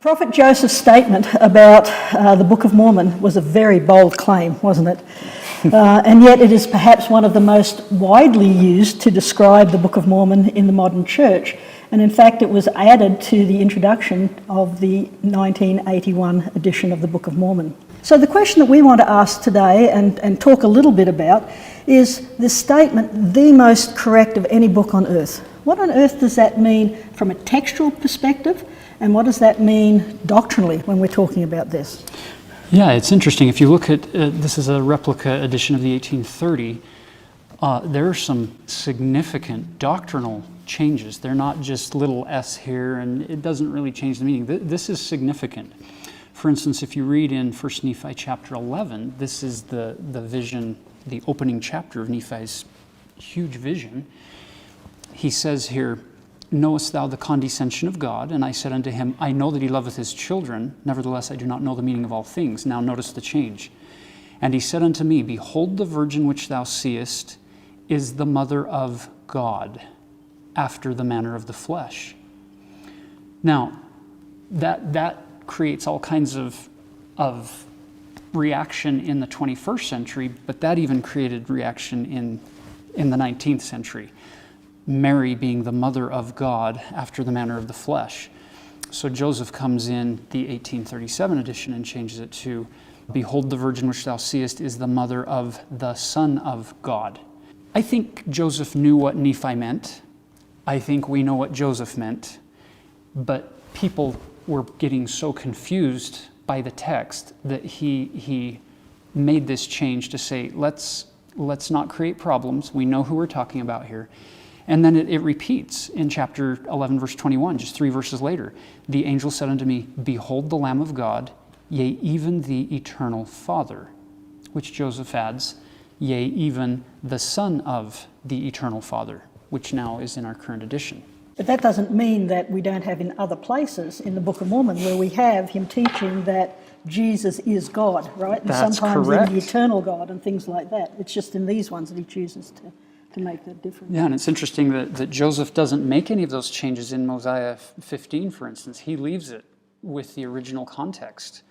Prophet Joseph's statement about the Book of Mormon was a very bold claim, wasn't it? And yet it is perhaps one of the most widely used to describe the Book of Mormon in the modern church. And in fact, it was added to the introduction of the 1981 edition of the Book of Mormon. So the question that we want to ask today and talk a little bit about is this statement, the most correct of any book on earth. What on earth does that mean from a textual perspective? And what does that mean doctrinally when we're talking about this? Yeah, it's interesting. If you look at, this is a replica edition of the 1830, there are some significant doctrinal changes. They're not just little s here, and it doesn't really change the meaning. This is significant. For instance, if you read in 1 Nephi chapter 11, this is the vision, the opening chapter of Nephi's huge vision. He says here, "Knowest thou the condescension of God? And I said unto him, I know that he loveth his children, nevertheless I do not know the meaning of all things." Now notice the change. "And he said unto me, Behold, the virgin which thou seest is the mother of God, after the manner of the flesh." Now, that creates all kinds of reaction in the 21st century, but that even created reaction in the 19th century. Mary being the mother of God after the manner of the flesh. So Joseph comes in the 1837 edition and changes it to, "Behold, the virgin which thou seest is the mother of the Son of God." I think Joseph knew what Nephi meant. I think we know what Joseph meant. But people were getting so confused by the text that he made this change to say, let's not create problems. We know who we're talking about here. And then it repeats in chapter 11, verse 21, just 3 verses later. "The angel said unto me, Behold the Lamb of God, yea, even the eternal Father," which Joseph adds, "Yea, even the Son of the eternal Father," which now is in our current edition. But that doesn't mean that we don't have in other places in the Book of Mormon where we have him teaching that Jesus is God, right? And That's sometimes correct. in the eternal God and things like that. It's just in these ones that he chooses to make that difference. Yeah, and it's interesting that Joseph doesn't make any of those changes in Mosiah 15, for instance. He leaves it with the original context.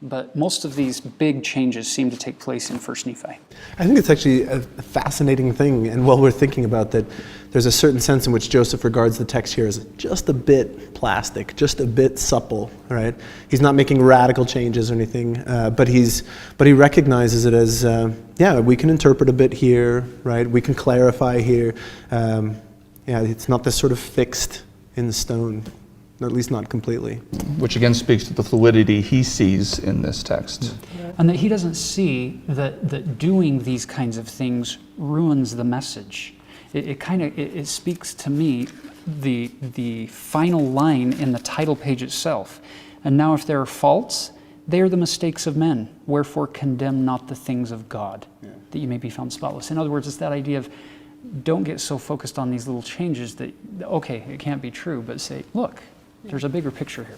But most of these big changes seem to take place in 1 Nephi. I think it's actually a fascinating thing, and while we're thinking about that, there's a certain sense in which Joseph regards the text here as just a bit plastic, just a bit supple, right? He's not making radical changes or anything, but he recognizes it as, we can interpret a bit here, right? We can clarify here. It's not this sort of fixed in stone. At least not completely. Which again speaks to the fluidity he sees in this text. Yeah. And that he doesn't see that doing these kinds of things ruins the message. It speaks to me the final line in the title page itself. "And now if there are faults, they are the mistakes of men. Wherefore condemn not the things of God, that you may be found spotless." In other words, it's that idea of don't get so focused on these little changes that, okay, it can't be true, but say, look, there's a bigger picture here.